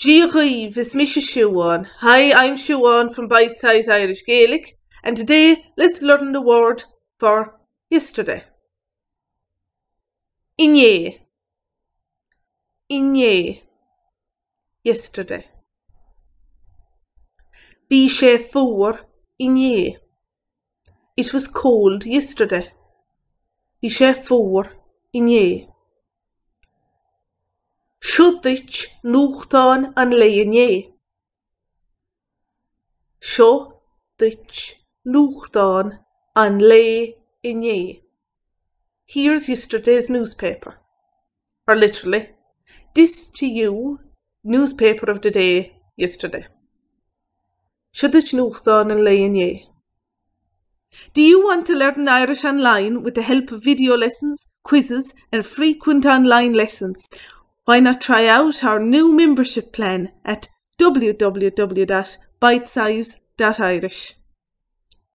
Díaghaibh is Mrs. Shuh. Hi, I'm Shuh from Bite Size Irish Gaelic, and today let's learn the word for yesterday. Inné. Inné. Yesterday. Bhí sé fuar inné. It was cold yesterday. Bhí sé fuar inné. Shuh nookh-tawn an lay inné. Shuh nookh-tawn an lay inné. Here's yesterday's newspaper. Or literally, this to you, newspaper of the day, yesterday. Shuh nookh-tawn an lay inné. Do you want to learn Irish online with the help of video lessons, quizzes and frequent online lessons? Why not try out our new membership plan at www.bitesize.irish.